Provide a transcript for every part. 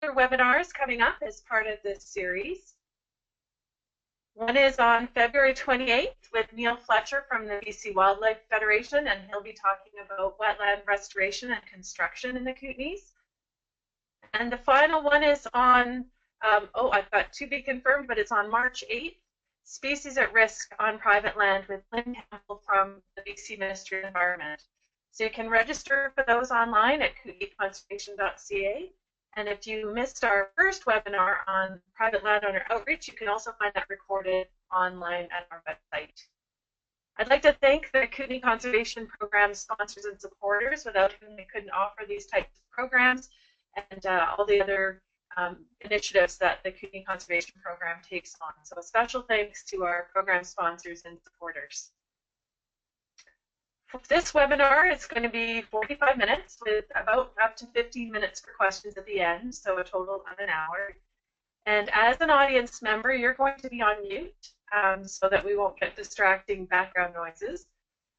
Webinars coming up as part of this series. One is on February 28th with Neil Fletcher from the BC Wildlife Federation, and he'll be talking about wetland restoration and construction in the Kootenays. And the final one is on, I've got to be confirmed, but it's on March 8th, Species at Risk on Private Land with Lynn Campbell from the BC Ministry of Environment. So you can register for those online at kootenaiconservation.ca. And if you missed our first webinar on private landowner outreach, you can also find that recorded online at our website. I'd like to thank the Kootenai Conservation Program sponsors and supporters, without whom we couldn't offer these types of programs, and all the other initiatives that the Kootenai Conservation Program takes on. So a special thanks to our program sponsors and supporters. For this webinar, it's going to be 45 minutes with about up to 15 minutes for questions at the end, so a total of an hour. And as an audience member, you're going to be on mute so that we won't get distracting background noises.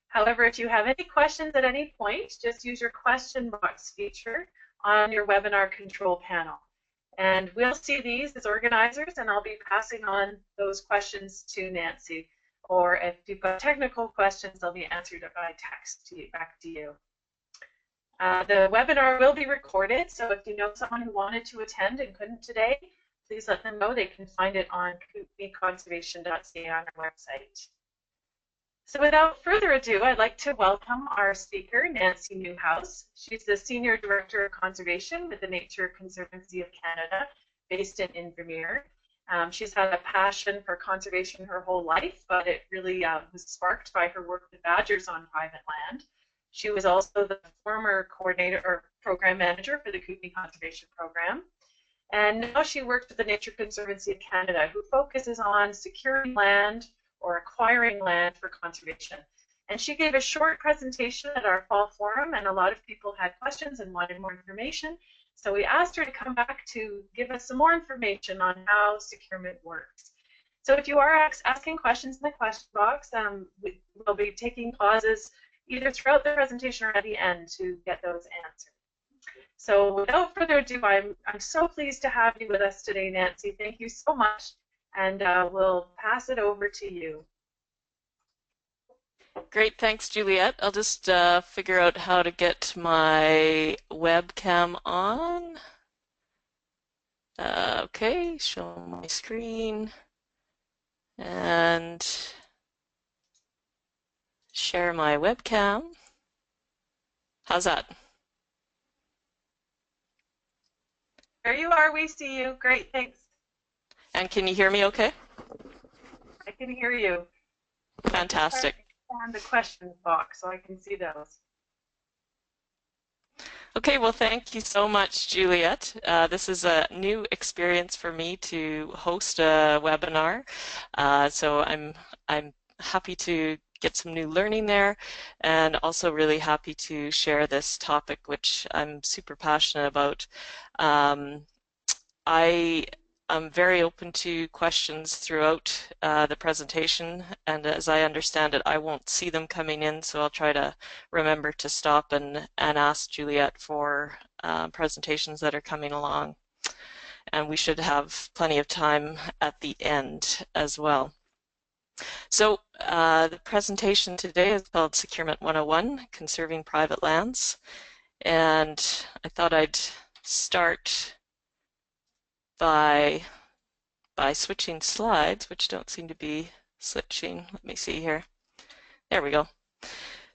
However, if you have any questions at any point, just use your question box feature on your webinar control panel. And we'll see these as organizers, and I'll be passing on those questions to Nancy. Or if you've got technical questions, they'll be answered by text back to you. The webinar will be recorded, so if you know someone who wanted to attend and couldn't today, please let them know. They can find it on kootenaiconservation.ca on our website. So without further ado, I'd like to welcome our speaker, Nancy Newhouse. She's the Senior Director of Conservation with the Nature Conservancy of Canada, based in Invermere. She's had a passion for conservation her whole life, but it really was sparked by her work with badgers on private land. She was also the former coordinator or program manager for the Kootenai Conservation Program. And now she works with the Nature Conservancy of Canada, who focuses on securing land or acquiring land for conservation. And she gave a short presentation at our fall forum, and a lot of people had questions and wanted more information. So we asked her to come back to give us some more information on how securement works. So if you are asking questions in the question box, we'll be taking pauses either throughout the presentation or at the end to get those answered. So without further ado, I'm so pleased to have you with us today, Nancy. Thank you so much, and we'll pass it over to you. Great, thanks, Juliet. I'll just figure out how to get my webcam on. Okay, show my screen and share my webcam. How's that? There you are, we see you. Great, thanks. And can you hear me okay? I can hear you. Fantastic. And the questions box so I can see those. Okay, well, thank you so much, Juliet. This is a new experience for me to host a webinar, so I'm happy to get some new learning there, and also really happy to share this topic, which I'm super passionate about. I'm very open to questions throughout the presentation, and as I understand it, I won't see them coming in, so I'll try to remember to stop and ask Juliet for presentations that are coming along. And we should have plenty of time at the end as well. So the presentation today is called Securement 101, Conserving Private Lands, and I thought I'd start by switching slides, which don't seem to be switching. Let me see here. There we go.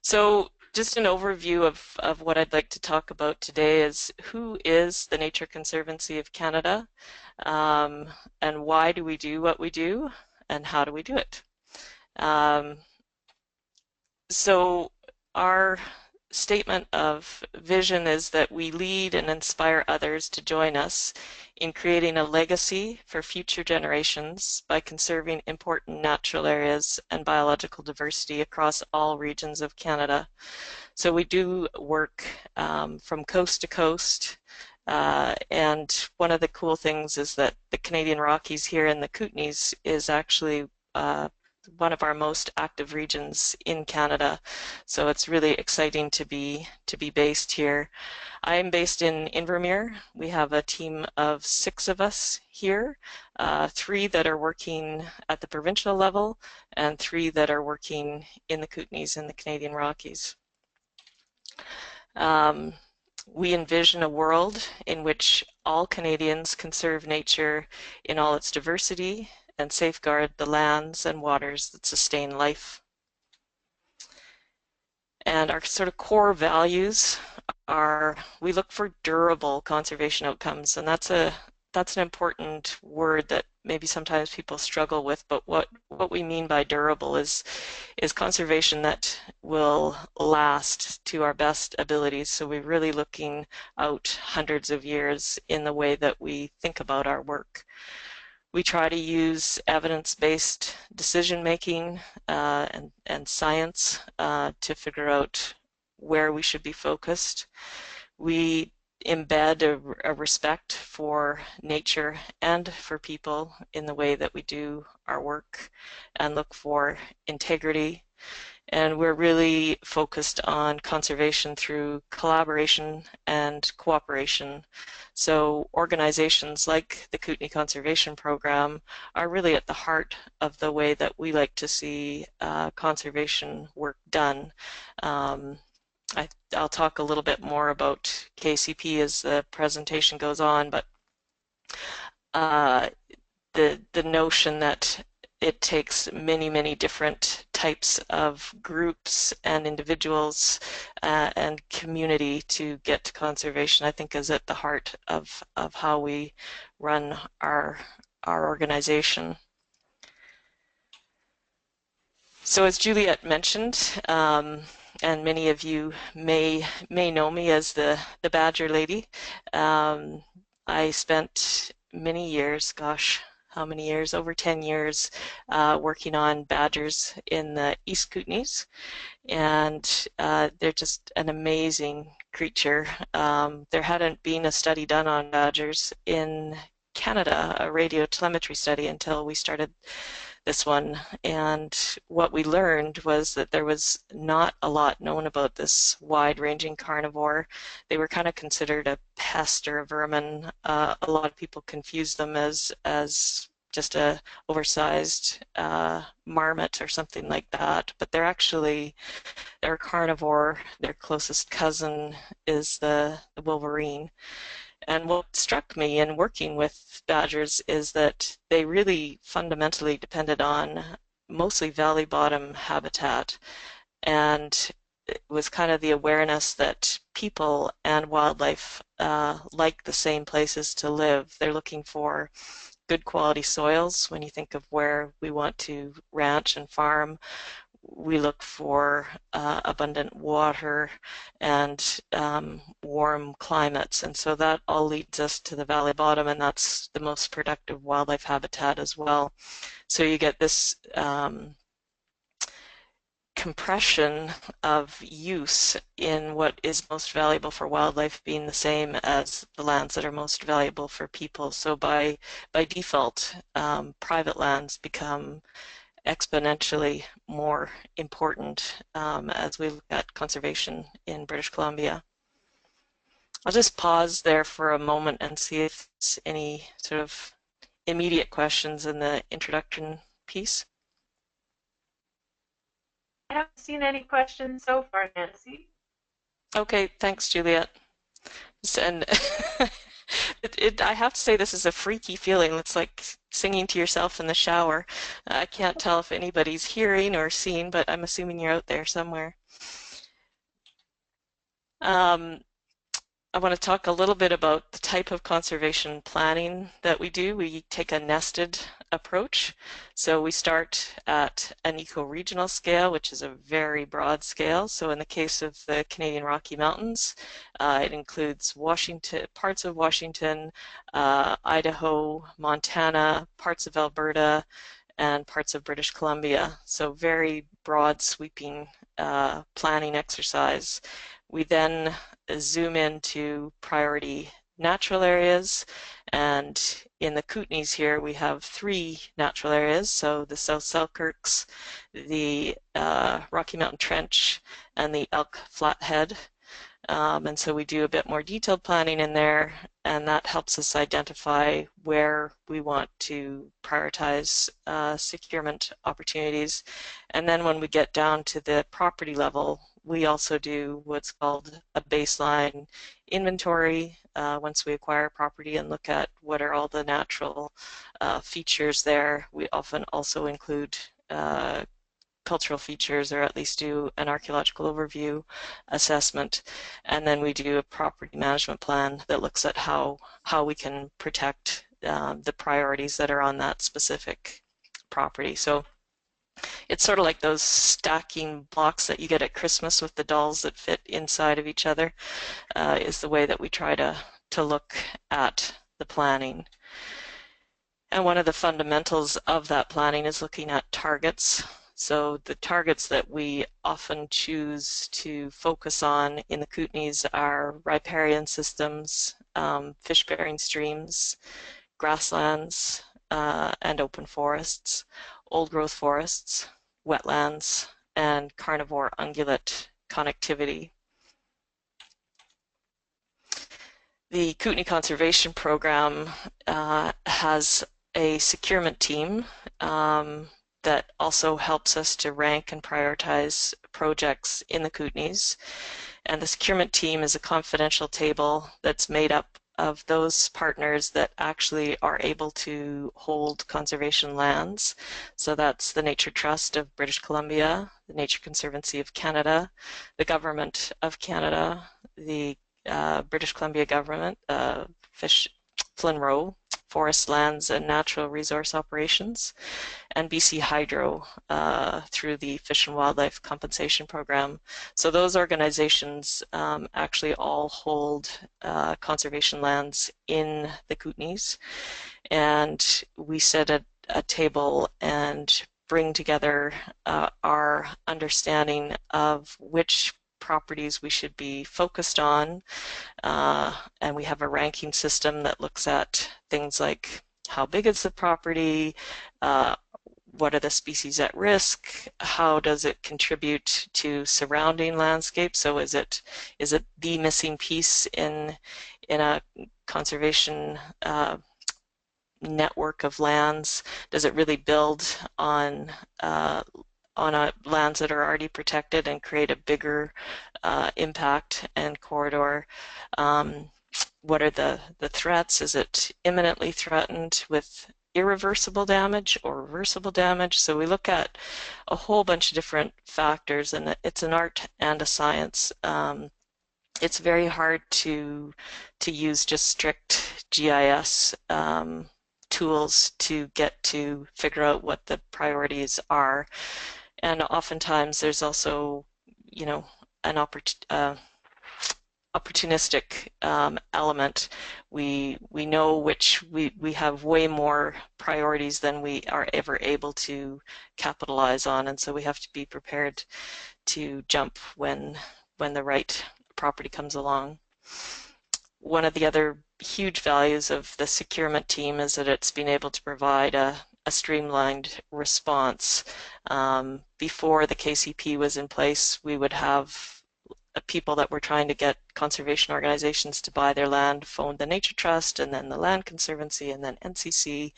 So just an overview of what I'd like to talk about today is who is the Nature Conservancy of Canada, and why do we do what we do, and how do we do it. So our statement of vision is that we lead and inspire others to join us in creating a legacy for future generations by conserving important natural areas and biological diversity across all regions of Canada. So we do work from coast to coast, and one of the cool things is that the Canadian Rockies here in the Kootenays is actually one of our most active regions in Canada. So it's really exciting to be based here. I'm based in Invermere. We have a team of 6 of us here, 3 that are working at the provincial level and 3 that are working in the Kootenays and the Canadian Rockies. Um, we envision a world in which all Canadians conserve nature in all its diversity and safeguard the lands and waters that sustain life. And our sort of core values are, we look for durable conservation outcomes, and that's an important word that maybe sometimes people struggle with, but what we mean by durable is conservation that will last to our best abilities. So we're really looking out hundreds of years in the way that we think about our work. We try to use evidence-based decision-making and science to figure out where we should be focused. We embed a respect for nature and for people in the way that we do our work and look for integrity. And we're really focused on conservation through collaboration and cooperation. So organizations like the Kootenai Conservation Program are really at the heart of the way that we like to see conservation work done. I'll talk a little bit more about KCP as the presentation goes on, but the notion that it takes many different types of groups and individuals and community to get to conservation, I think is at the heart of how we run our organization. So as Juliet mentioned, and many of you may know me as the Badger Lady, I spent many years, gosh, how many years? Over 10 years working on badgers in the East Kootenays, and they're just an amazing creature. There hadn't been a study done on badgers in Canada, a radio telemetry study, until we started this one, and what we learned was that there was not a lot known about this wide-ranging carnivore. They were kind of considered a pest or a vermin. A lot of people confuse them as just a oversized marmot or something like that, but they're a carnivore. Their closest cousin is the wolverine. And what struck me in working with badgers is that they really fundamentally depended on mostly valley bottom habitat. And it was kind of the awareness that people and wildlife like the same places to live. They're looking for good quality soils. When you think of where we want to ranch and farm, we look for abundant water and warm climates, and so that all leads us to the valley bottom, and that's the most productive wildlife habitat as well. So you get this compression of use in what is most valuable for wildlife being the same as the lands that are most valuable for people. So by default, private lands become exponentially more important as we look at conservation in British Columbia. I'll just pause there for a moment and see if there's any sort of immediate questions in the introduction piece. I haven't seen any questions so far, Nancy. Okay, thanks, Juliet. And I have to say, this is a freaky feeling. It's like singing to yourself in the shower. I can't tell if anybody's hearing or seeing, but I'm assuming you're out there somewhere. I want to talk a little bit about the type of conservation planning that we do. We take a nested approach. So we start at an eco-regional scale, which is a very broad scale. So in the case of the Canadian Rocky Mountains, it includes Washington, parts of Washington, Idaho, Montana, parts of Alberta, and parts of British Columbia. So very broad sweeping planning exercise. We then zoom into priority natural areas And in the Kootenays here, we have 3 natural areas. So the South Selkirks, the Rocky Mountain Trench, and the Elk Flathead. And so we do a bit more detailed planning in there, and that helps us identify where we want to prioritize securement opportunities. And then when we get down to the property level, we also do what's called a baseline inventory once we acquire property and look at what are all the natural features there. We often also include cultural features, or at least do an archaeological overview assessment, and then we do a property management plan that looks at how we can protect the priorities that are on that specific property. So it's sort of like those stacking blocks that you get at Christmas with the dolls that fit inside of each other, is the way that we try to look at the planning. And one of the fundamentals of that planning is looking at targets. So the targets that we often choose to focus on in the Kootenays are riparian systems, fish-bearing streams, grasslands, and open forests, old-growth forests, wetlands, and carnivore ungulate connectivity. The Kootenai Conservation Program has a securement team that also helps us to rank and prioritize projects in the Kootenays. And the securement team is a confidential table that's made up of those partners that actually are able to hold conservation lands. So that's the Nature Trust of British Columbia, the Nature Conservancy of Canada, the Government of Canada, the British Columbia Government, Flynn Roe, Forest Lands and Natural Resource Operations, and BC Hydro through the Fish and Wildlife Compensation Program. So those organizations actually all hold conservation lands in the Kootenays, and we sit at a table and bring together our understanding of which properties we should be focused on, and we have a ranking system that looks at things like how big is the property, what are the species at risk, how does it contribute to surrounding landscape, so is it the missing piece in a conservation network of lands? Does it really build on lands that are already protected and create a bigger impact and corridor? What are the threats? Is it imminently threatened with irreversible damage or reversible damage? So we look at a whole bunch of different factors, and it's an art and a science. It's very hard to use just strict GIS tools to get to figure out what the priorities are. And oftentimes there's also, you know, an opportunistic element. We know which we have way more priorities than we are ever able to capitalize on, and so we have to be prepared to jump when the right property comes along. One of the other huge values of the securement team is that it's been able to provide a streamlined response. Before the KCP was in place, we would have people that were trying to get conservation organizations to buy their land phone the Nature Trust and then the Land Conservancy and then NCC,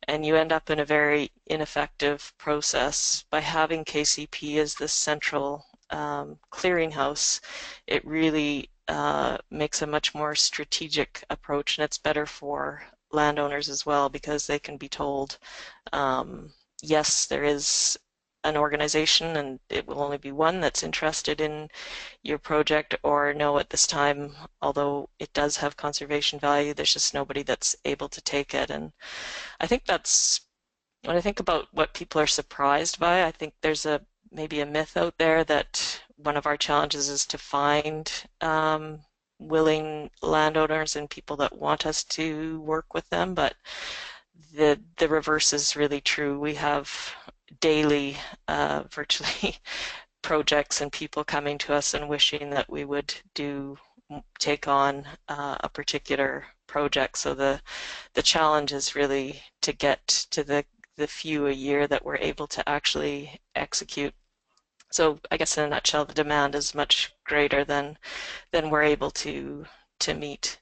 and you end up in a very ineffective process. By having KCP as the central clearinghouse, it really makes a much more strategic approach, and it's better for landowners as well, because they can be told, yes, there is an organization and it will only be one that's interested in your project, or no, at this time, although it does have conservation value, there's just nobody that's able to take it. And I think that's, when I think about what people are surprised by, I think there's maybe a myth out there that one of our challenges is to find willing landowners and people that want us to work with them, but the reverse is really true. We have daily, virtually, projects and people coming to us and wishing that we would take on a particular project. So the challenge is really to get to the few a year that we're able to actually execute. So I guess in a nutshell, the demand is much greater than we're able to meet.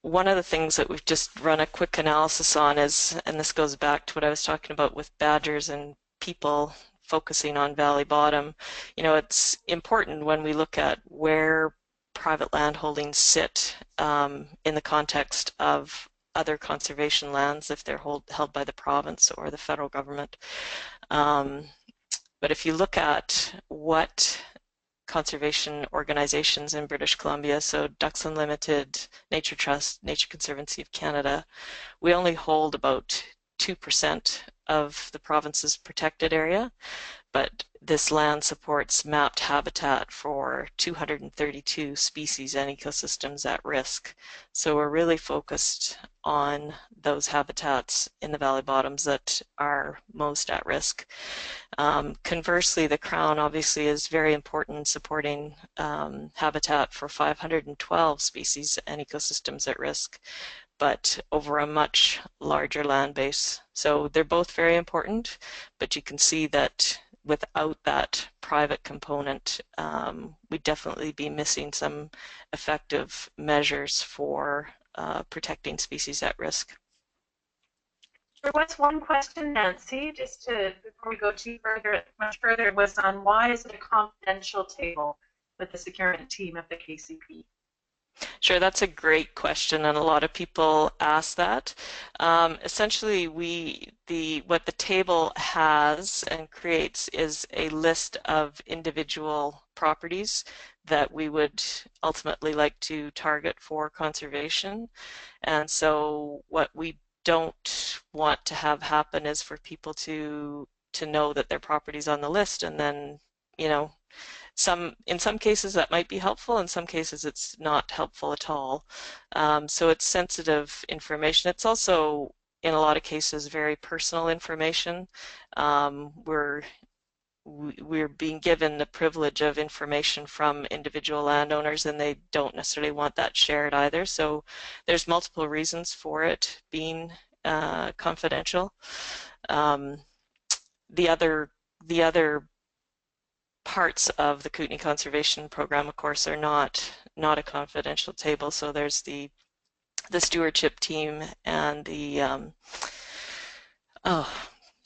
One of the things that we've just run a quick analysis on is, and this goes back to what I was talking about with badgers and people focusing on valley bottom, it's important when we look at where private land holdings sit in the context of other conservation lands if they're held by the province or the federal government. But if you look at what conservation organizations in British Columbia, so Ducks Unlimited, Nature Trust, Nature Conservancy of Canada, we only hold about 2% of the province's protected area, but this land supports mapped habitat for 232 species and ecosystems at risk. So we're really focused on those habitats in the valley bottoms that are most at risk. Conversely, the Crown obviously is very important in supporting habitat for 512 species and ecosystems at risk, but over a much larger land base. So they're both very important, but you can see that without that private component, we'd definitely be missing some effective measures for protecting species at risk. There was one question, Nancy, before we go much further, was on why is it a confidential table with the Securement Team of the KCP? Sure, that's a great question, and a lot of people ask that. Essentially, what the table has and creates is a list of individual properties that we would ultimately like to target for conservation. And so what we don't want to have happen is for people to know that their property's on the list, and then, in some cases that might be helpful, in some cases it's not helpful at all. So it's sensitive information. It's also, in a lot of cases, very personal information. We're being given the privilege of information from individual landowners, and they don't necessarily want that shared either. So there's multiple reasons for it being confidential. The other parts of the Kootenai Conservation Program, of course, are not a confidential table. So there's the stewardship team and the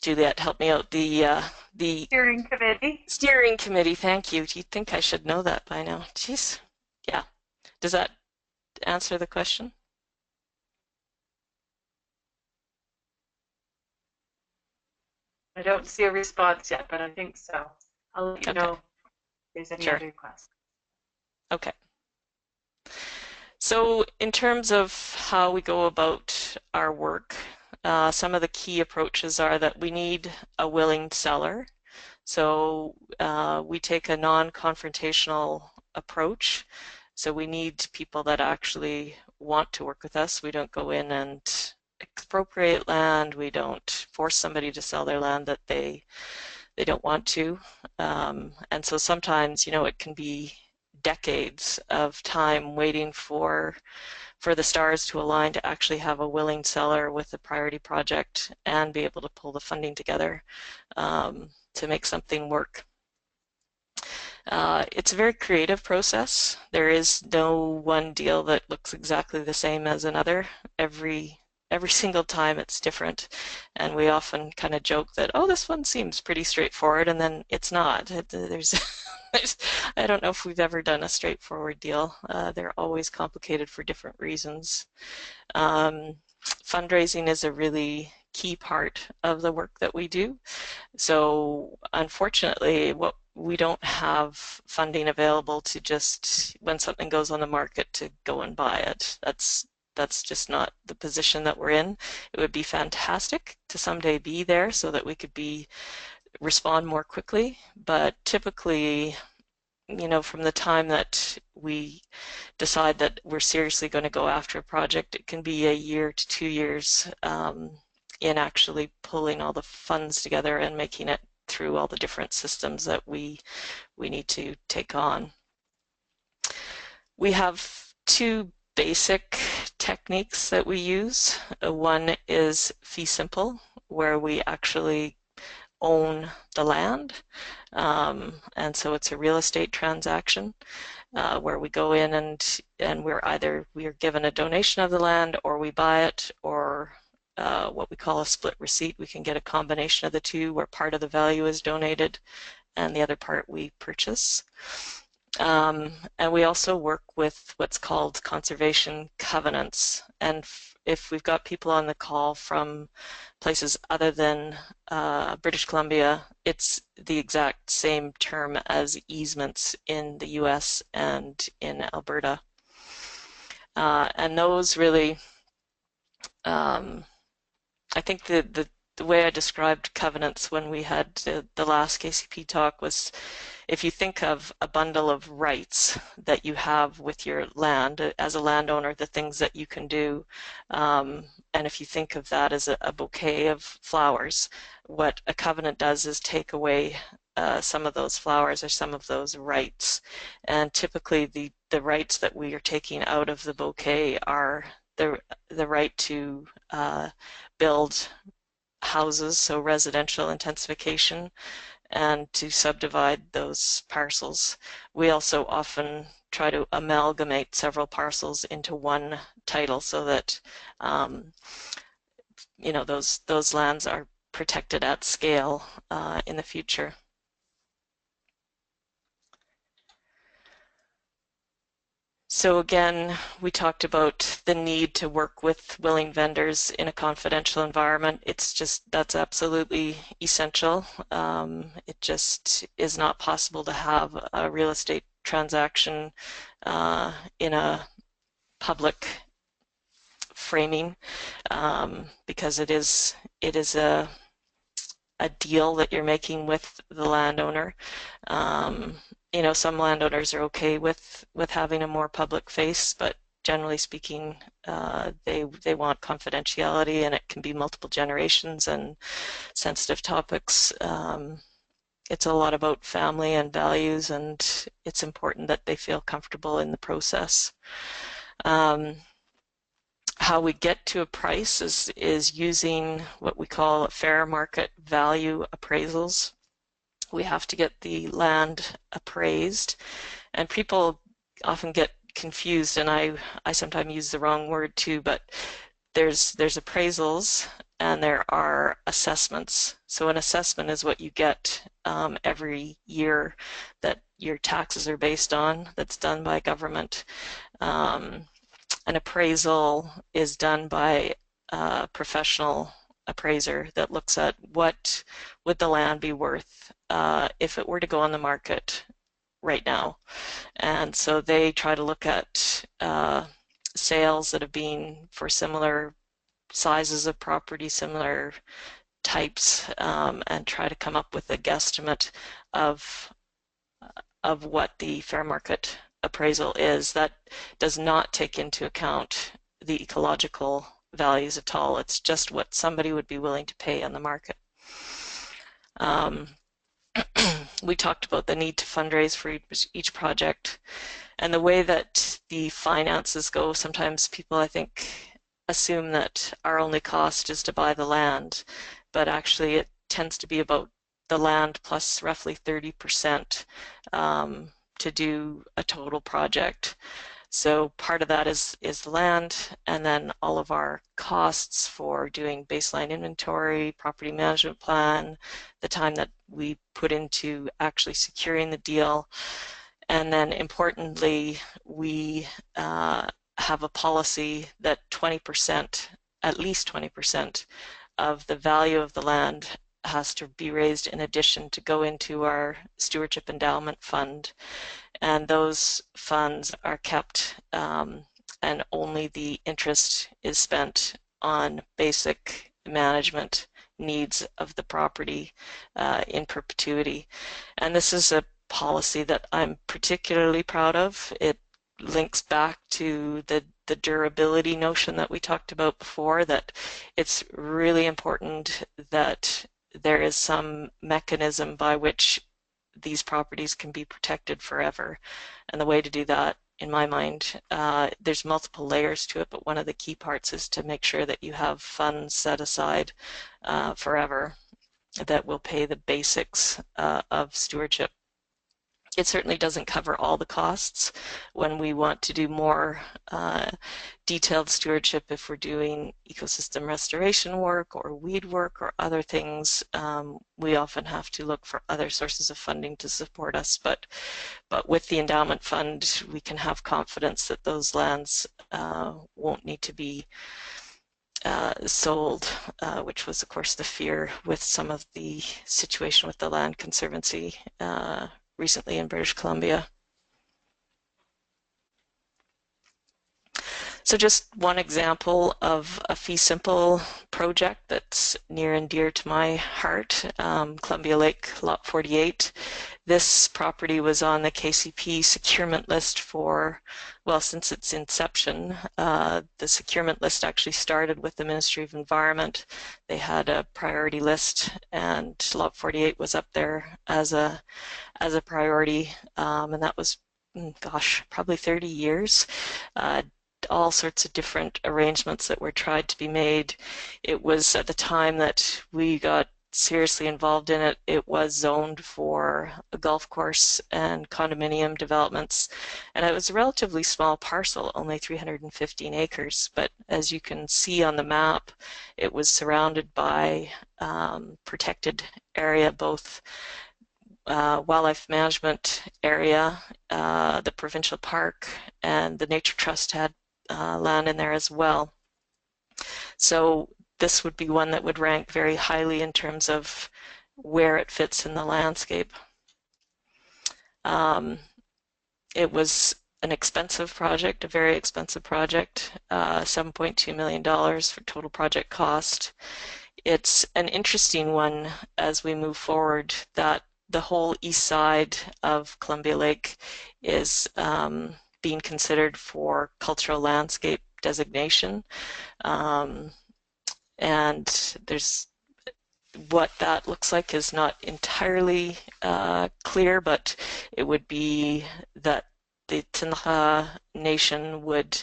Juliet, help me out. The steering committee. Steering committee. Thank you. You'd think I should know that by now. Jeez. Yeah. Does that answer the question? I don't see a response yet, but I think so. I'll let you know if there's any other questions. Okay. So in terms of how we go about our work, some of the key approaches are that we need a willing seller. So we take a non-confrontational approach. So we need people that actually want to work with us. We don't go in and expropriate land. We don't force somebody to sell their land that they don't want to. And so sometimes, it can be decades of time waiting for the stars to align to actually have a willing seller with a priority project and be able to pull the funding together to make something work. It's a very creative process. There is no one deal that looks exactly the same as another. Every single time it's different, and we often kind of joke that, oh, this one seems pretty straightforward, and then it's not. I don't know if we've ever done a straightforward deal. They're always complicated for different reasons. Fundraising is a really key part of the work that we do. So unfortunately, we don't have funding available to just, when something goes on the market, to go and buy it. That's just not the position that we're in. It would be fantastic to someday be there so that we could respond more quickly, but typically, from the time that we decide that we're seriously going to go after a project, it can be a year to 2 years in actually pulling all the funds together and making it through all the different systems that we need to take on. We have two basic techniques that we use. One is fee simple, where we actually own the land. And so it's a real estate transaction where we go in and we are given a donation of the land, or we buy it, or what we call a split receipt. We can get a combination of the two, where part of the value is donated and the other part we purchase. And we also work with what's called conservation covenants. And if we've got people on the call from places other than British Columbia, it's the exact same term as easements in the US and in Alberta. And those really, I think the way I described covenants when we had the last KCP talk was, if you think of a bundle of rights that you have with your land as a landowner, the things that you can do, and if you think of that as a bouquet of flowers, what a covenant does is take away some of those flowers or some of those rights. And typically the rights that we are taking out of the bouquet are the right to build houses, so residential intensification, and to subdivide those parcels. We also often try to amalgamate several parcels into one title so that those lands are protected at scale in the future. So again, we talked about the need to work with willing vendors in a confidential environment. That's absolutely essential. It just is not possible to have a real estate transaction in a public framing because it is a deal that you're making with the landowner. Some landowners are okay with having a more public face, but generally speaking, they want confidentiality, and it can be multiple generations and sensitive topics. It's a lot about family and values, and it's important that they feel comfortable in the process. How we get to a price is using what we call fair market value appraisals. We have to get the land appraised, and people often get confused, and I sometimes use the wrong word too, but there's appraisals and there are assessments. So an assessment is what you get every year that your taxes are based on, that's done by government. An appraisal is done by a professional appraiser that looks at what would the land be worth if it were to go on the market right now. And so they try to look at sales that have been for similar sizes of property, similar types, and try to come up with a guesstimate of what the fair market appraisal is. That does not take into account the ecological values at all. It's just what somebody would be willing to pay on the market. We talked about the need to fundraise for each project, and the way that the finances go. Sometimes people, I think, assume that our only cost is to buy the land, but actually it tends to be about the land plus roughly 30% to do a total project. So part of that is the land, and then all of our costs for doing baseline inventory, property management plan, the time that we put into actually securing the deal. And then importantly, we have a policy that 20%, at least 20% of the value of the land has to be raised in addition to go into our stewardship endowment fund. And those funds are kept and only the interest is spent on basic management needs of the property in perpetuity. And this is a policy that I'm particularly proud of. It links back to the durability notion that we talked about before, that it's really important that there is some mechanism by which these properties can be protected forever. And the way to do that in my mind. There's multiple layers to it, but one of the key parts is to make sure that you have funds set aside forever that will pay the basics of stewardship. It certainly doesn't cover all the costs. When we want to do more detailed stewardship, if we're doing ecosystem restoration work or weed work or other things, we often have to look for other sources of funding to support us. But with the endowment fund, we can have confidence that those lands won't need to be sold, which was of course the fear with some of the situation with the Land Conservancy recently in British Columbia. So just one example of a fee simple project that's near and dear to my heart, Columbia Lake Lot 48. This property was on the KCP securement list for, well, since its inception. The securement list actually started with the Ministry of Environment. They had a priority list, and Lot 48 was up there as a priority, and that was, gosh, probably 30 years. All sorts of different arrangements that were tried to be made. It was at the time that we got seriously involved in it, it was zoned for a golf course and condominium developments, and it was a relatively small parcel, only 315 acres, but as you can see on the map, it was surrounded by protected area, both wildlife management area, the provincial park, and the Nature Trust had land in there as well. So this would be one that would rank very highly in terms of where it fits in the landscape. It was an expensive project, a very expensive project, $7.2 million for total project cost. It's an interesting one as we move forward that the whole east side of Columbia Lake is being considered for cultural landscape designation. And there's what that looks like is not entirely clear, but it would be that the Kootenai Nation would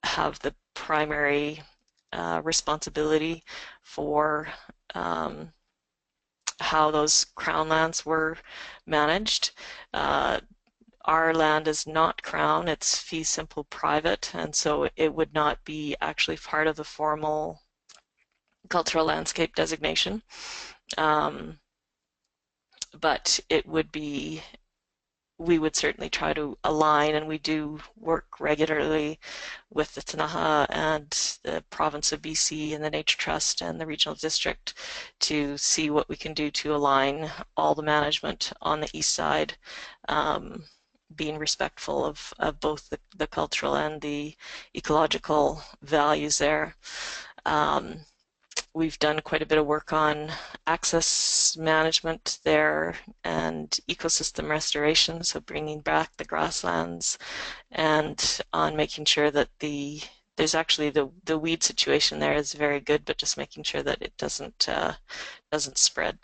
have the primary responsibility for how those crown lands were managed. Our land is not crown, it's fee simple private, and so it would not be actually part of the formal cultural landscape designation. But it would be, we would certainly try to align, and we do work regularly with the Kootenai and the province of BC and the Nature Trust and the regional district to see what we can do to align all the management on the east side, being respectful of both the cultural and the ecological values there. We've done quite a bit of work on access management there and ecosystem restoration, so bringing back the grasslands, and on making sure that there's actually the weed situation there is very good, but just making sure that it doesn't spread.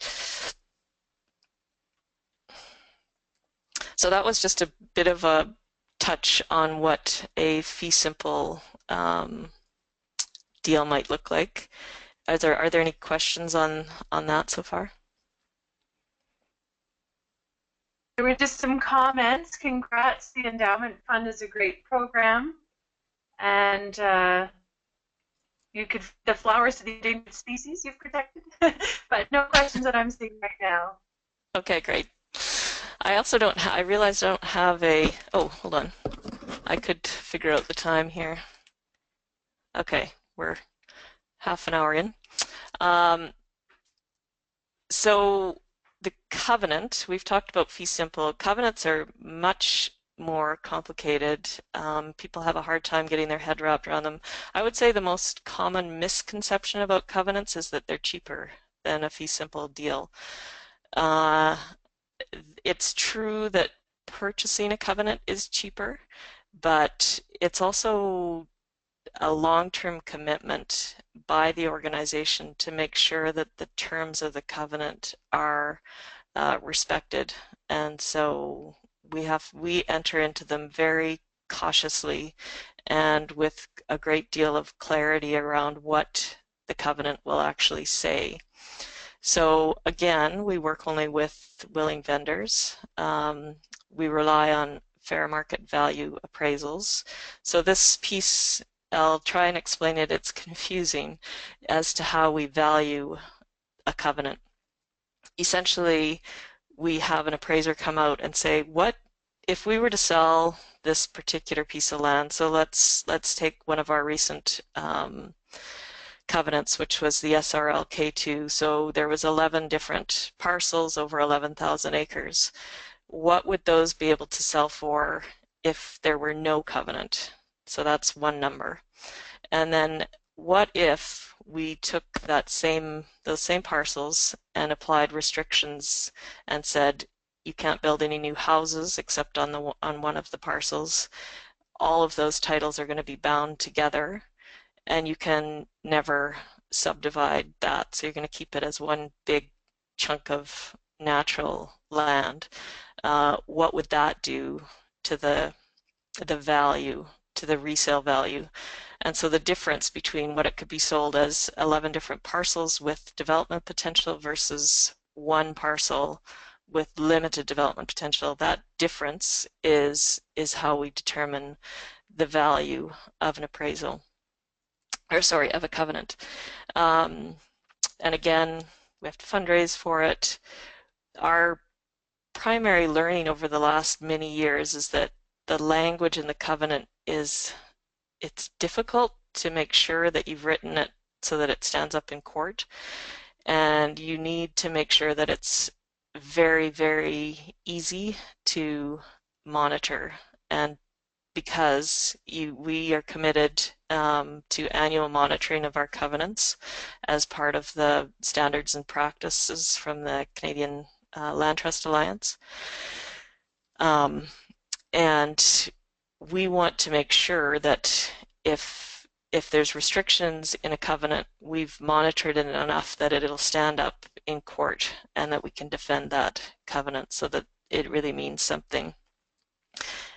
So that was just a bit of a touch on what a fee simple deal might look like. Are there any questions on that so far? There were just some comments. Congrats, the Endowment Fund is a great program, and the flowers to the endangered species you've protected, but no questions that I'm seeing right now. Okay, great. I also I realized I don't have oh, hold on. I could figure out the time here. Okay, we're half an hour in. So the covenant, we've talked about fee simple. Covenants are much more complicated. People have a hard time getting their head wrapped around them. I would say the most common misconception about covenants is that they're cheaper than a fee simple deal. It's true that purchasing a covenant is cheaper, but it's also a long-term commitment by the organization to make sure that the terms of the covenant are respected. And so we enter into them very cautiously and with a great deal of clarity around what the covenant will actually say. So again, we work only with willing vendors. We rely on fair market value appraisals. So this piece, I'll try and explain it. It's confusing as to how we value a covenant. Essentially, we have an appraiser come out and say, what if we were to sell this particular piece of land? So let's take one of our recent covenants, which was the SRL K2. So there was 11 different parcels over 11,000 acres. What would those be able to sell for if there were no covenant? So that's one number. And then what if we took those same parcels and applied restrictions and said you can't build any new houses except on one of the parcels. All of those titles are going to be bound together, and you can never subdivide that. So you're going to keep it as one big chunk of natural land. What would that do to the value, to the resale value? And so the difference between what it could be sold as 11 different parcels with development potential versus one parcel with limited development potential, that difference is how we determine the value of an appraisal, or sorry, of a covenant. And again, we have to fundraise for it. Our primary learning over the last many years is that the language in the covenant it's difficult to make sure that you've written it so that it stands up in court, and you need to make sure that it's very, very easy to monitor. And because we are committed to annual monitoring of our covenants as part of the standards and practices from the Canadian Land Trust Alliance. And we want to make sure that if there's restrictions in a covenant, we've monitored it enough that it'll stand up in court and that we can defend that covenant so that it really means something.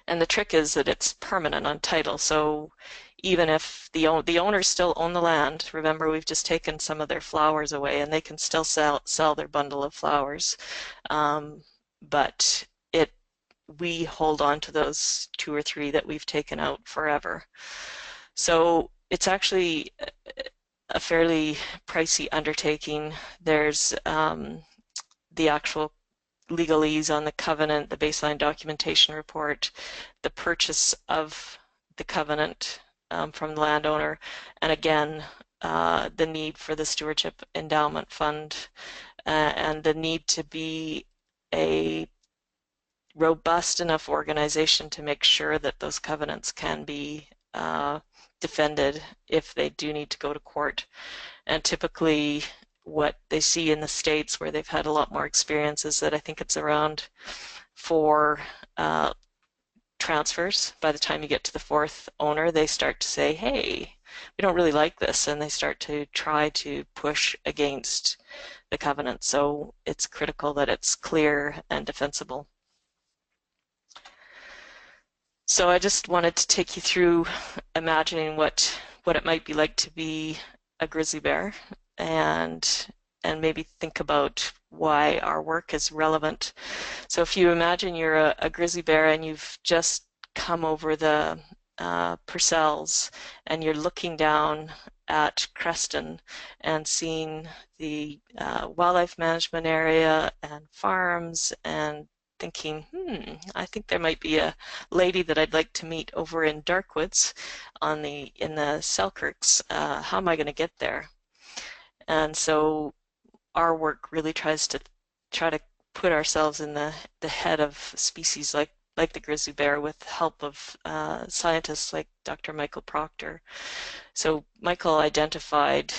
And the trick is that it's permanent on title. So even if the owners still own the land, remember we've just taken some of their flowers away, and they can still sell their bundle of flowers. But we hold on to those 2 or 3 that we've taken out forever. So it's actually a fairly pricey undertaking. There's the actual legalese on the covenant, the baseline documentation report, the purchase of the covenant from the landowner, and again, the need for the stewardship endowment fund, and the need to be a robust enough organization to make sure that those covenants can be defended if they do need to go to court. And typically what they see in the States, where they've had a lot more experience, is that I think it's around 4 transfers. By the time you get to the 4th owner, they start to say, hey, we don't really like this, and they start to try to push against the covenant. So it's critical that it's clear and defensible. So I just wanted to take you through imagining what it might be like to be a grizzly bear, and maybe think about why our work is relevant. So if you imagine you're a grizzly bear and you've just come over the Purcells, and you're looking down at Creston and seeing the wildlife management area and farms, and thinking, I think there might be a lady that I'd like to meet over in Darkwoods in the Selkirks. How am I going to get there? And so our work really tries to put ourselves in the head of species like the grizzly bear, with the help of scientists like Dr. Michael Proctor. So Michael identified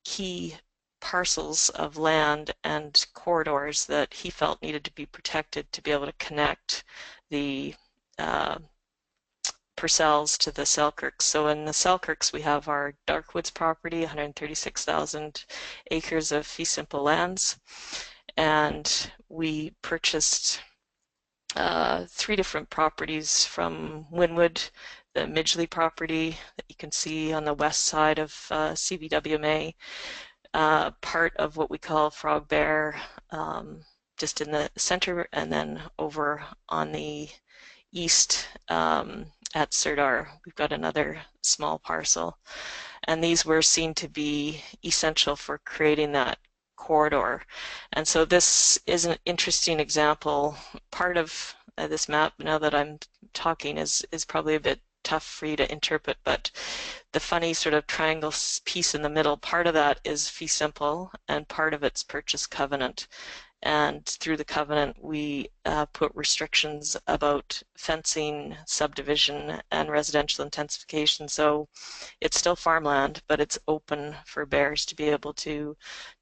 key parcels of land and corridors that he felt needed to be protected to be able to connect the Purcells to the Selkirks. So in the Selkirks, we have our Darkwoods property, 136,000 acres of fee simple lands, and we purchased three different properties from Wynwood, the Midgley property that you can see on the west side of CBWMA, part of what we call Frog Bear, just in the center, and then over on the east at Sirdar, we've got another small parcel. And these were seen to be essential for creating that corridor. And so this is an interesting example. Part of this map, now that I'm talking, is probably a bit tough for you to interpret, but the funny sort of triangle piece in the middle, part of that is fee simple and part of it's purchase covenant. And through the covenant, we put restrictions about fencing, subdivision, and residential intensification. So it's still farmland, but it's open for bears to be able to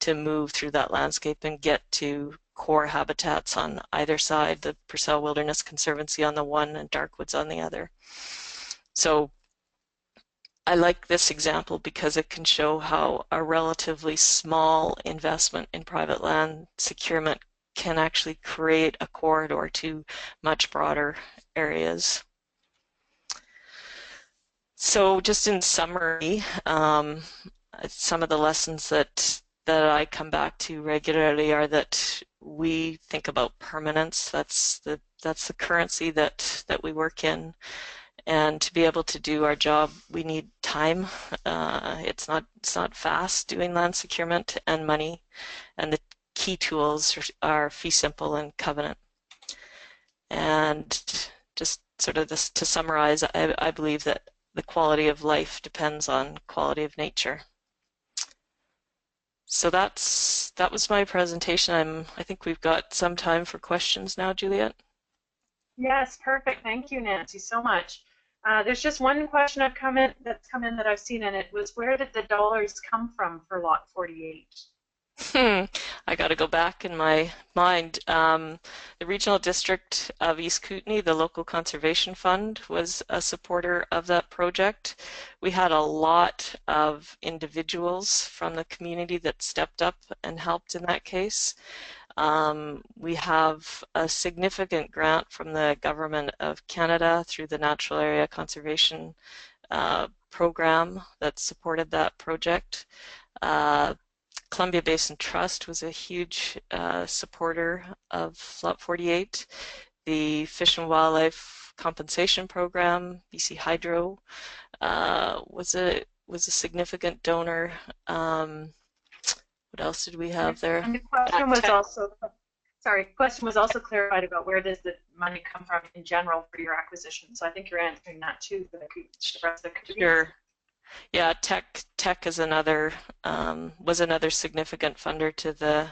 move through that landscape and get to core habitats on either side, the Purcell Wilderness Conservancy on the one and Darkwoods on the other. So I like this example because it can show how a relatively small investment in private land securement can actually create a corridor to much broader areas. So just in summary, some of the lessons that I come back to regularly are that we think about permanence. That's the currency that we work in. And to be able to do our job, we need time. It's not fast doing land securement, and money. And the key tools are fee simple and covenant. And just sort of this to summarize, I believe that the quality of life depends on quality of nature. So that was my presentation. I think we've got some time for questions now, Juliet. Yes, perfect. Thank you, Nancy, so much. There's just one question that's come in that I've seen, and it was, where did the dollars come from for Lot 48? I got to go back in my mind. The Regional District of East Kootenay, the local conservation fund, was a supporter of that project. We had a lot of individuals from the community that stepped up and helped in that case. We have a significant grant from the Government of Canada through the Natural Area Conservation Program that supported that project. Columbia Basin Trust was a huge supporter of Lot 48. The Fish and Wildlife Compensation Program, BC Hydro, was a significant donor. What else did we have there? And the question was also, question was also clarified about where does the money come from in general for your acquisition. So I think you're answering that too for the rest of the community. Sure. Yeah, Tech is another was another significant funder to the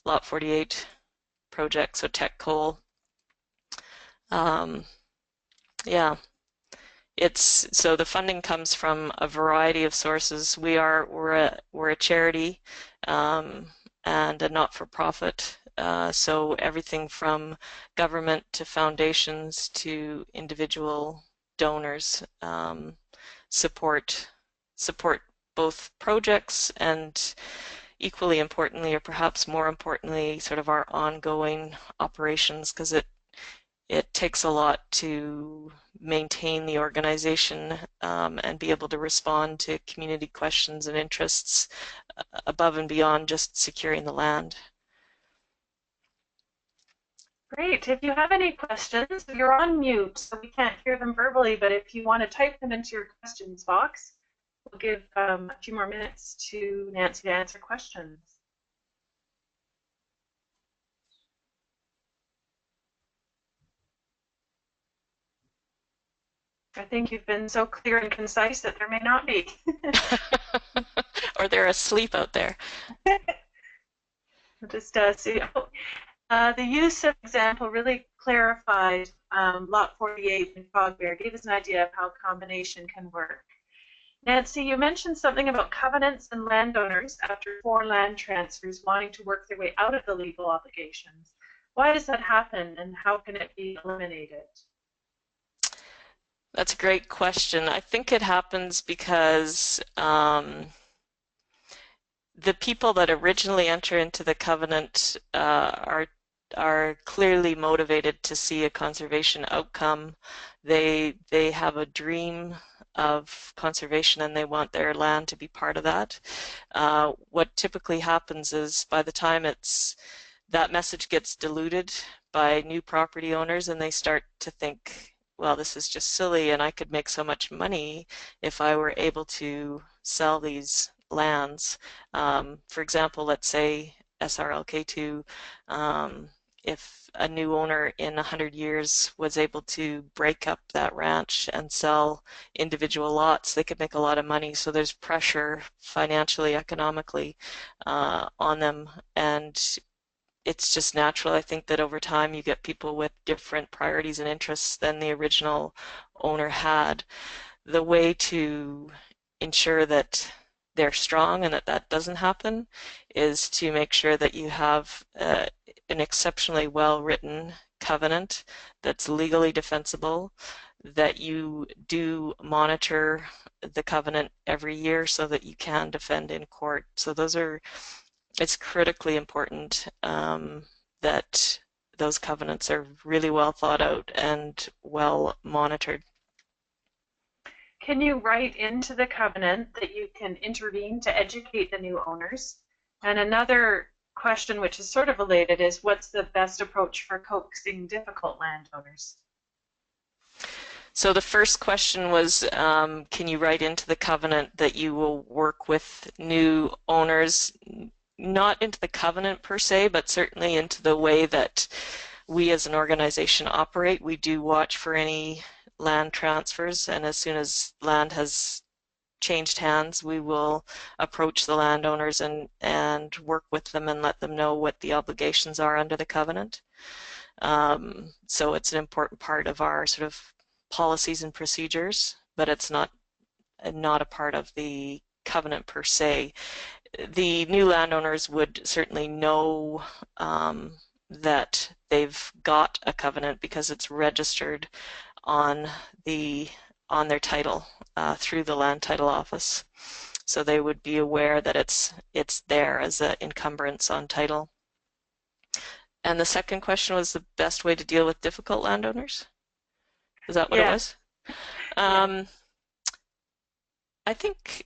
Lot 48 project. So Tech Coal. Yeah, so the funding comes from a variety of sources. We're a charity and a not-for-profit. So everything from government to foundations to individual donors support both projects and, equally importantly, or perhaps more importantly, sort of our ongoing operations, because it takes a lot to maintain the organization and be able to respond to community questions and interests above and beyond just securing the land. Great. If you have any questions, you're on mute, so we can't hear them verbally, but if you want to type them into your questions box, we'll give a few more minutes to Nancy to answer questions. I think you've been so clear and concise that there may not be. Or they're asleep out there. Just see. The use of example really clarified Lot 48 and Frog Bear, gave us an idea of how combination can work. Nancy, you mentioned something about covenants and landowners after 4 land transfers wanting to work their way out of the legal obligations. Why does that happen, and how can it be eliminated? That's a great question. I think it happens because the people that originally enter into the covenant are are clearly motivated to see a conservation outcome. They have a dream of conservation and they want their land to be part of that. What typically happens is by the time that message gets diluted by new property owners and they start to think, well, this is just silly and I could make so much money if I were able to sell these lands. For example, let's say SRLK2, if a new owner in 100 years was able to break up that ranch and sell individual lots, they could make a lot of money. So there's pressure financially, economically on them. And it's just natural, I think, that over time you get people with different priorities and interests than the original owner had. The way to ensure that they're strong and that that doesn't happen is to make sure that you have an exceptionally well-written covenant that's legally defensible, that you do monitor the covenant every year so that you can defend in court. So it's critically important that those covenants are really well thought out and well monitored. Can you write into the covenant that you can intervene to educate the new owners? And another question, which is sort of related, is what's the best approach for coaxing difficult landowners? So the first question was, can you write into the covenant that you will work with new owners? Not into the covenant per se, but certainly into the way that we as an organization operate. We do watch for any land transfers, and as soon as land has changed hands, we will approach the landowners and work with them and let them know what the obligations are under the covenant. So it's an important part of our sort of policies and procedures, but it's not a part of the covenant per se. The new landowners would certainly know that they've got a covenant because it's registered on their title through the land title office. So they would be aware that it's there as an encumbrance on title. And the second question was the best way to deal with difficult landowners? Is that what it was? Yeah. I think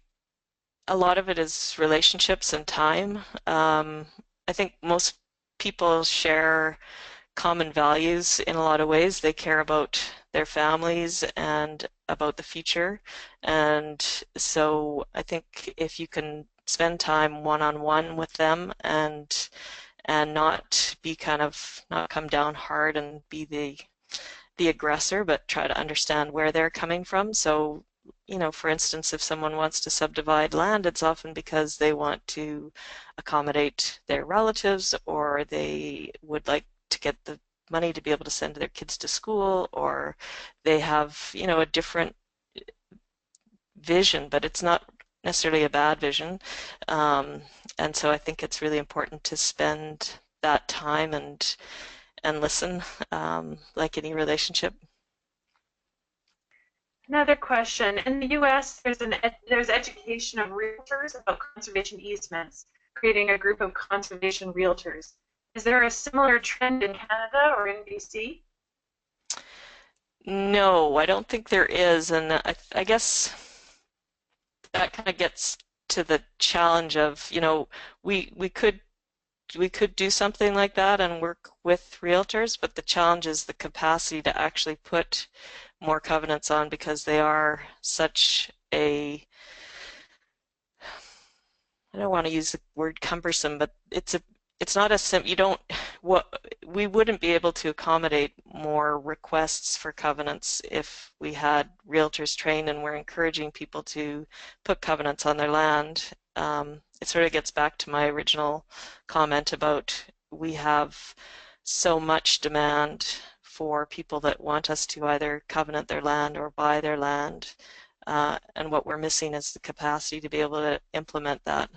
a lot of it is relationships and time. I think most people share common values in a lot of ways. They care about their families and about the future. And so I think if you can spend time one-on-one with them and not be not come down hard and be the aggressor, but try to understand where they're coming from. So, for instance, if someone wants to subdivide land, it's often because they want to accommodate their relatives, or they would like to get the money to be able to send their kids to school, or they have, a different vision, but it's not necessarily a bad vision. And so I think it's really important to spend that time and listen, like any relationship. Another question. In the U.S., there's education of realtors about conservation easements, creating a group of conservation realtors. Is there a similar trend in Canada or in BC? No, I don't think there is, and I guess that kind of gets to the challenge of, we could do something like that and work with realtors, but the challenge is the capacity to actually put more covenants on because they are such a, I don't want to use the word cumbersome, but it's not a we wouldn't be able to accommodate more requests for covenants if we had realtors trained and we're encouraging people to put covenants on their land. It sort of gets back to my original comment about we have so much demand for people that want us to either covenant their land or buy their land. And what we're missing is the capacity to be able to implement that.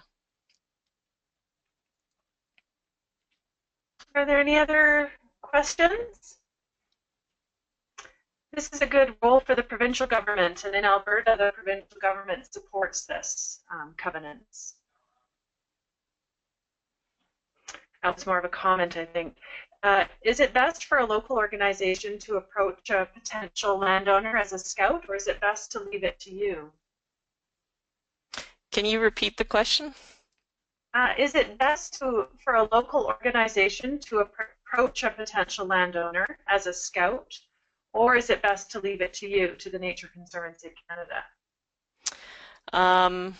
Are there any other questions? This is a good role for the provincial government, and in Alberta, the provincial government supports this covenants. That's more of a comment, I think. Is it best for a local organization to approach a potential landowner as a scout, or is it best to leave it to you? Can you repeat the question? Is it best for a local organization to approach a potential landowner as a scout, or is it best to leave it to you, to the Nature Conservancy of Canada? Um,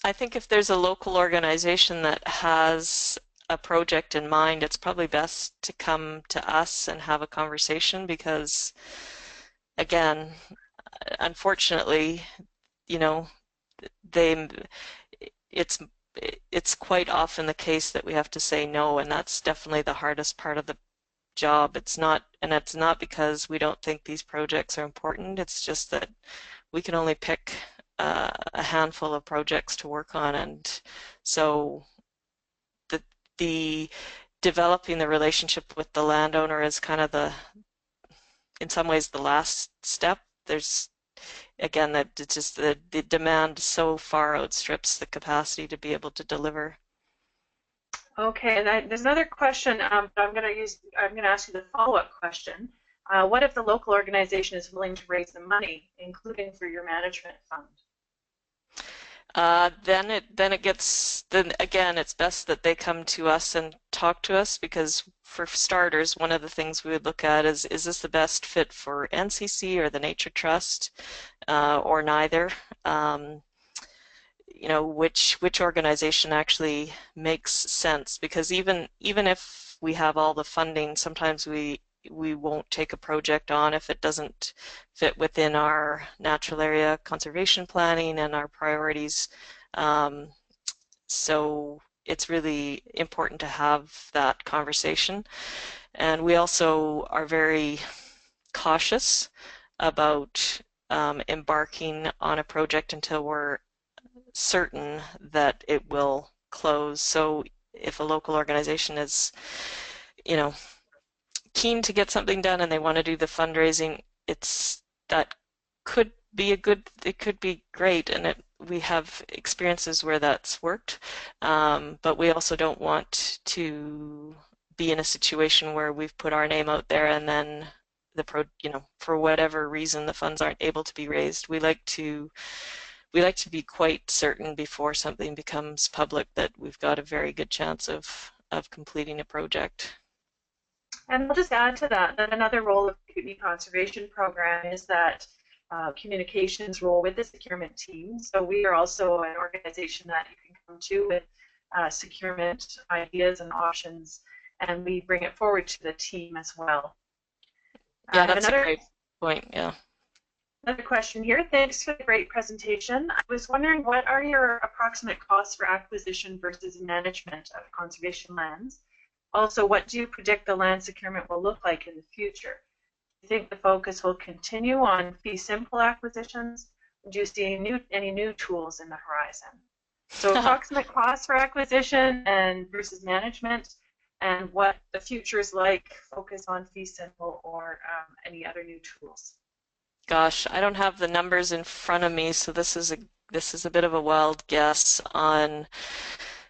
I think if there's a local organization that has a project in mind, it's probably best to come to us and have a conversation because, again, unfortunately, you know, they it's it's quite often the case that we have to say no, and that's definitely the hardest part of the job. It's not because we don't think these projects are important. It's just that we can only pick a handful of projects to work on, and so the the developing the relationship with the landowner is kind of in some ways the last step. There's again that it's just the demand so far outstrips the capacity to be able to deliver. Okay, and there's another question, but I'm going to ask you the follow-up question. What if the local organization is willing to raise the money, including for your management fund? Then again it's best that they come to us and talk to us because for starters, one of the things we would look at is this the best fit for NCC or the Nature Trust or neither? Which organization actually makes sense because even if we have all the funding, sometimes we won't take a project on if it doesn't fit within our natural area conservation planning and our priorities. Um, so it's really important to have that conversation. And we also are very cautious about embarking on a project until we're certain that it will close. So if a local organization is, you know, keen to get something done and they want to do the fundraising, that could be it could be great, and we have experiences where that's worked, but we also don't want to be in a situation where we've put our name out there and then for whatever reason the funds aren't able to be raised. We like to be quite certain before something becomes public that we've got a very good chance of completing a project. And I'll just add to that that another role of the Kootenai Conservation Program is that communications role with the Securement Team. So we are also an organization that you can come to with securement ideas and options, and we bring it forward to the team as well. Yeah, I have that's a great point. Yeah. another question here. Thanks for the great presentation. I was wondering, what are your approximate costs for acquisition versus management of conservation lands? Also, what do you predict the land securement will look like in the future? Do you think the focus will continue on fee simple acquisitions? Or do you see any new tools in the horizon? So approximate costs for acquisition and versus management, and what the future is like, focus on fee simple or any other new tools. Gosh, I don't have the numbers in front of me, so this is a bit of a wild guess on,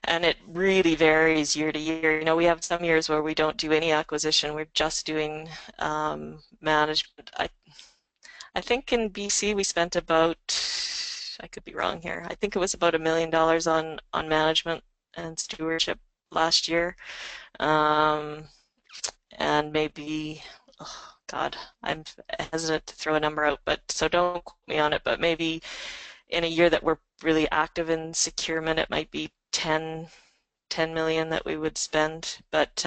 and it really varies year to year. We have some years where we don't do any acquisition; we're just doing management. I think in BC we spent about, I could be wrong here, I think it was about $1 million on management and stewardship last year. Um, and maybe, oh God, I'm hesitant to throw a number out, but so don't quote me on it, but maybe in a year that we're really active in securement, it might be 10 million that we would spend, but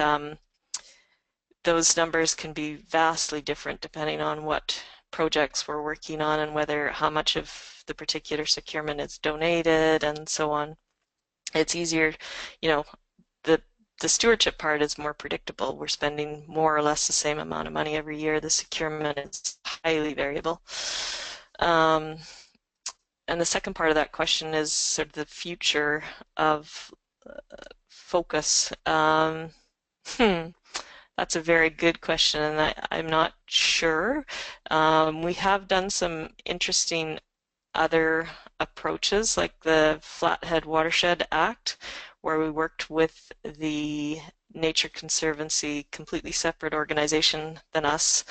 those numbers can be vastly different depending on what projects we're working on and how much of the particular securement is donated and so on. It's easier, you know, the the stewardship part is more predictable. We're spending more or less the same amount of money every year. The securement is highly variable. Um, and the second part of that question is sort of the future of focus. That's a very good question, and I'm not sure. We have done some interesting other approaches, like the Flathead Watershed Act, where we worked with the Nature Conservancy, completely separate organization than us,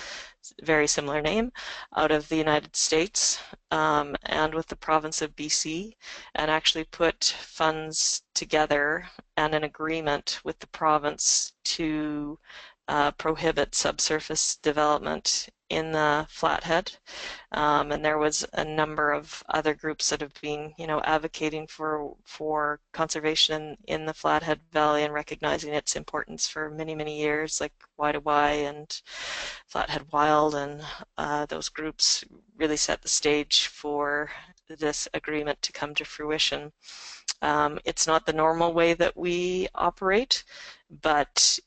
very similar name, out of the United States, and with the province of BC, and actually put funds together and an agreement with the province to prohibit subsurface development in the Flathead. And there was a number of other groups that have been, advocating for conservation in the Flathead Valley and recognizing its importance for many, many years, like Y2Y and Flathead Wild, and those groups really set the stage for this agreement to come to fruition. It's not the normal way that we operate, but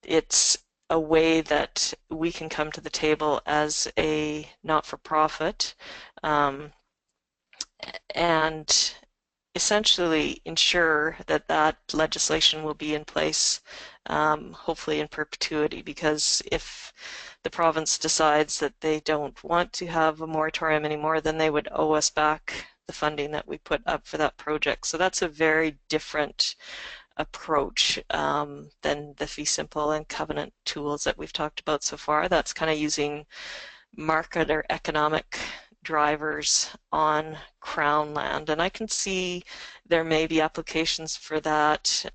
it's a way that we can come to the table as a not-for-profit, and essentially ensure that that legislation will be in place, hopefully in perpetuity, because if the province decides that they don't want to have a moratorium anymore, then they would owe us back the funding that we put up for that project. So that's a very different approach than the fee simple and covenant tools that we've talked about so far. That's kind of using market or economic drivers on Crown land. And I can see there may be applications for that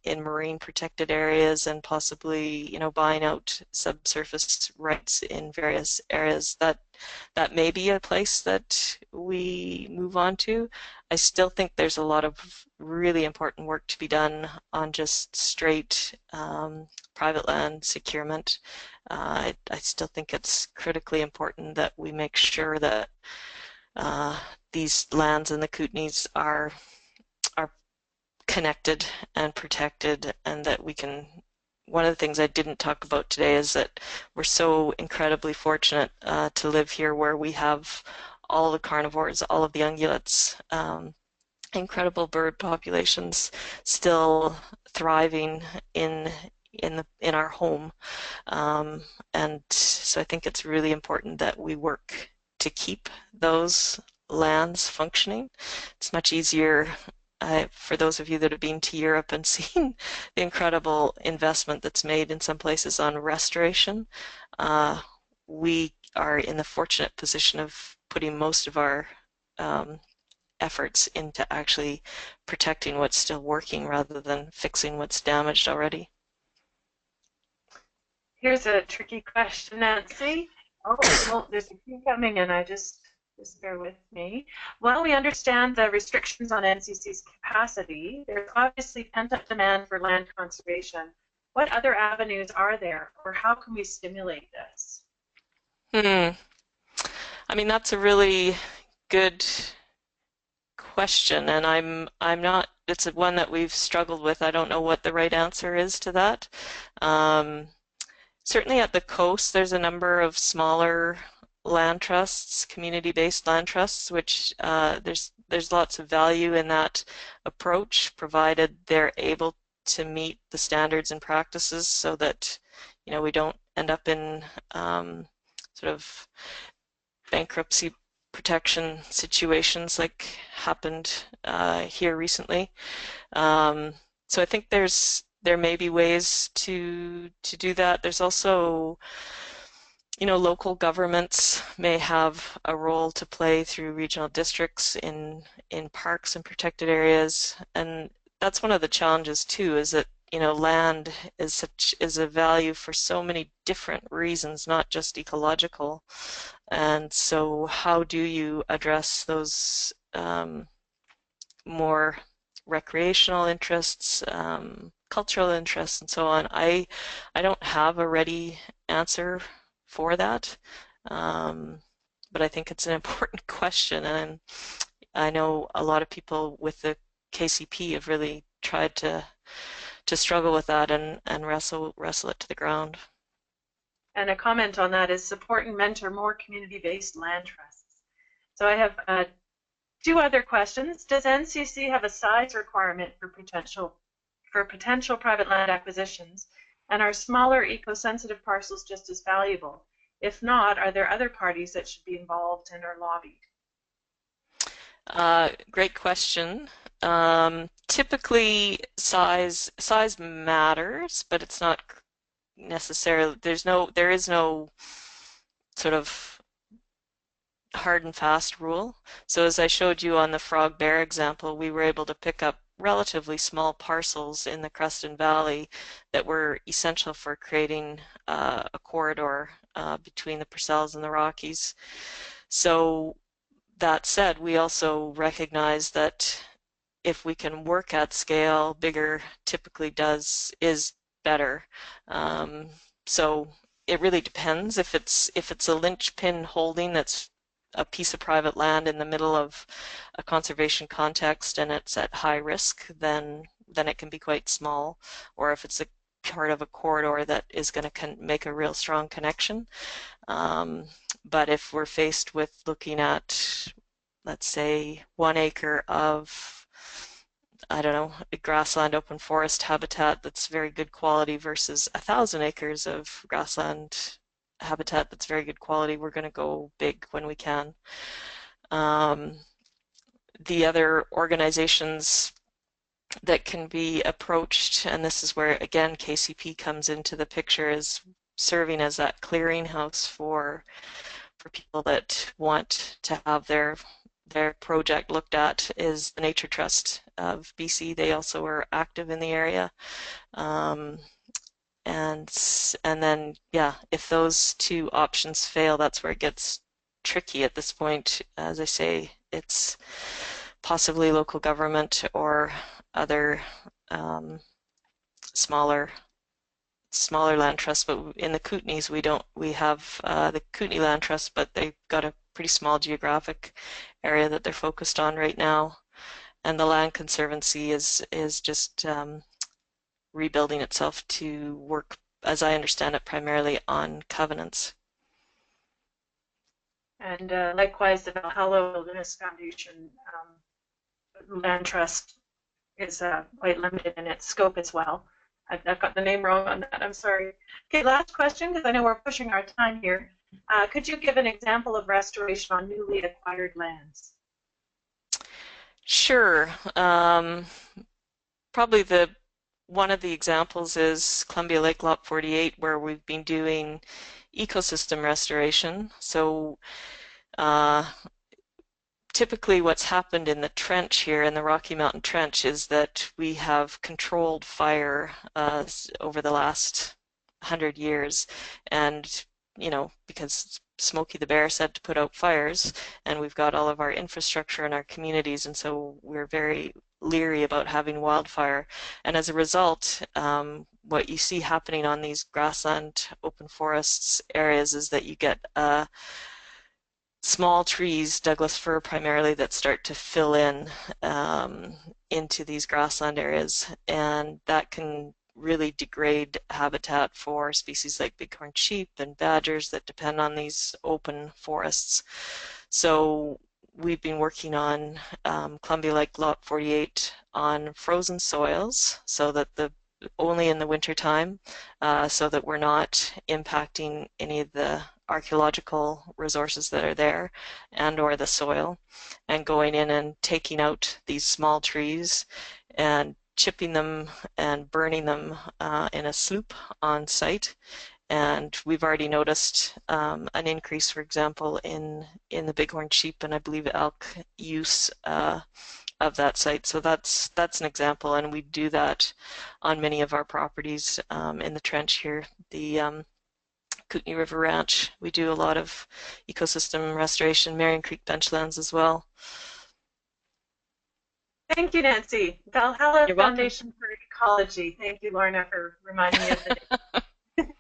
in marine protected areas and possibly, buying out subsurface rights in various areas. That may be a place that we move on to. I still think there's a lot of really important work to be done on just straight private land securement. I still think it's critically important that we make sure that these lands in the Kootenays are connected and protected, and that we can. One of the things I didn't talk about today is that we're so incredibly fortunate to live here, where we have all the carnivores, all of the ungulates, incredible bird populations still thriving in our home. And so I think it's really important that we work to keep those lands functioning. It's much easier for those of you that have been to Europe and seen the incredible investment that's made in some places on restoration. We are in the fortunate position of putting most of our efforts into actually protecting what's still working rather than fixing what's damaged already. Here's a tricky question, Nancy. Oh, well, there's a few coming in. Just bear with me. Well, we understand the restrictions on NCC's capacity. There's obviously pent-up demand for land conservation. What other avenues are there, or how can we stimulate this? I mean, that's a really good question, and I'm not. It's one that we've struggled with. I don't know what the right answer is to that. Certainly at the coast, there's a number of smaller land trusts, community-based land trusts, which there's lots of value in that approach, provided they're able to meet the standards and practices, so that we don't end up in sort of bankruptcy protection situations like happened here recently. So I think there may be ways to do that. There's also, local governments may have a role to play through regional districts in parks and protected areas, and that's one of the challenges too, is that land is a value for so many different reasons, not just ecological. And so how do you address those more recreational interests, cultural interests, and so on? I don't have a ready answer for that, but I think it's an important question, and I know a lot of people with the KCP have really tried to struggle with that and wrestle it to the ground. And a comment on that is support and mentor more community-based land trusts. So I have 2 other questions. Does NCC have a size requirement for potential private land acquisitions? And are smaller eco-sensitive parcels just as valuable? If not, are there other parties that should be involved and are lobbied? Great question. Typically size matters, but it's not necessarily, there is no sort of hard and fast rule. So as I showed you on the frog bear example, we were able to pick up relatively small parcels in the Creston Valley that were essential for creating a corridor between the Purcells and the Rockies. So that said, we also recognize that if we can work at scale, bigger typically is better. So it really depends. If it's a linchpin holding that's a piece of private land in the middle of a conservation context and it's at high risk, then it can be quite small. Or if it's a part of a corridor that is going to make a real strong connection. But if we're faced with looking at, let's say, 1 acre of, I don't know, a grassland open forest habitat that's very good quality versus 1,000 acres of grassland habitat that's very good quality, we're going to go big when we can. The other organizations that can be approached, and this is where again KCP comes into the picture, is serving as that clearinghouse for people that want to have their project looked at, is the Nature Trust of BC. They also are active in the area. And then, yeah, if those two options fail, that's where it gets tricky at this point. As I say, it's possibly local government or other smaller land trusts. But in the Kootenays, we have the Kootenai Land Trust, but they've got a pretty small geographic area that they're focused on right now. And the Land Conservancy is just rebuilding itself to work, as I understand it, primarily on covenants. And likewise, the Valhalla Wilderness Foundation Land Trust is quite limited in its scope as well. I've got the name wrong on that, I'm sorry. Okay, last question, because I know we're pushing our time here. Could you give an example of restoration on newly acquired lands? Sure. Probably one of the examples is Columbia Lake Lot 48, where we've been doing ecosystem restoration. So typically what's happened in the trench here, in the Rocky Mountain Trench, is that we have controlled fire over the last 100 years. And, because Smokey the Bear said to put out fires, and we've got all of our infrastructure in our communities, and so we're very leery about having wildfire. And as a result, what you see happening on these grassland open forests areas is that you get small trees, Douglas fir primarily, that start to fill in into these grassland areas, and that can really degrade habitat for species like bighorn sheep and badgers that depend on these open forests. So we've been working on Columbia Lake Lot 48 on frozen soils, so that only in the winter time, so that we're not impacting any of the archaeological resources that are there and or the soil, and going in and taking out these small trees and chipping them and burning them in a sloop on site. And we've already noticed an increase, for example, in the bighorn sheep and I believe elk use of that site. So that's an example, and we do that on many of our properties in the trench here. The Kootenai River Ranch, we do a lot of ecosystem restoration, Marion Creek benchlands as well. Thank you, Nancy. Valhalla You're welcome. Foundation for Ecology. Thank you, Lorna, for reminding me of the name.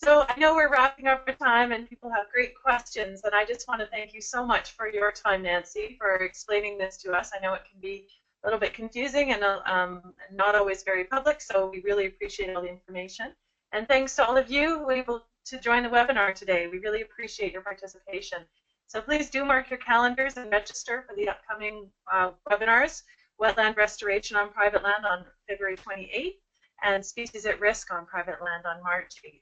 So I know we're wrapping up our time and people have great questions, and I just want to thank you so much for your time, Nancy, for explaining this to us. I know it can be a little bit confusing and not always very public, so we really appreciate all the information. And thanks to all of you who were able to join the webinar today. We really appreciate your participation. So please do mark your calendars and register for the upcoming webinars, Wetland Restoration on Private Land on February 28th, and Species at Risk on Private Land on March 8th.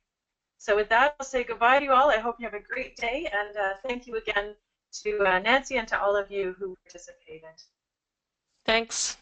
So with that, I'll say goodbye to you all. I hope you have a great day, and thank you again to Nancy and to all of you who participated. Thanks.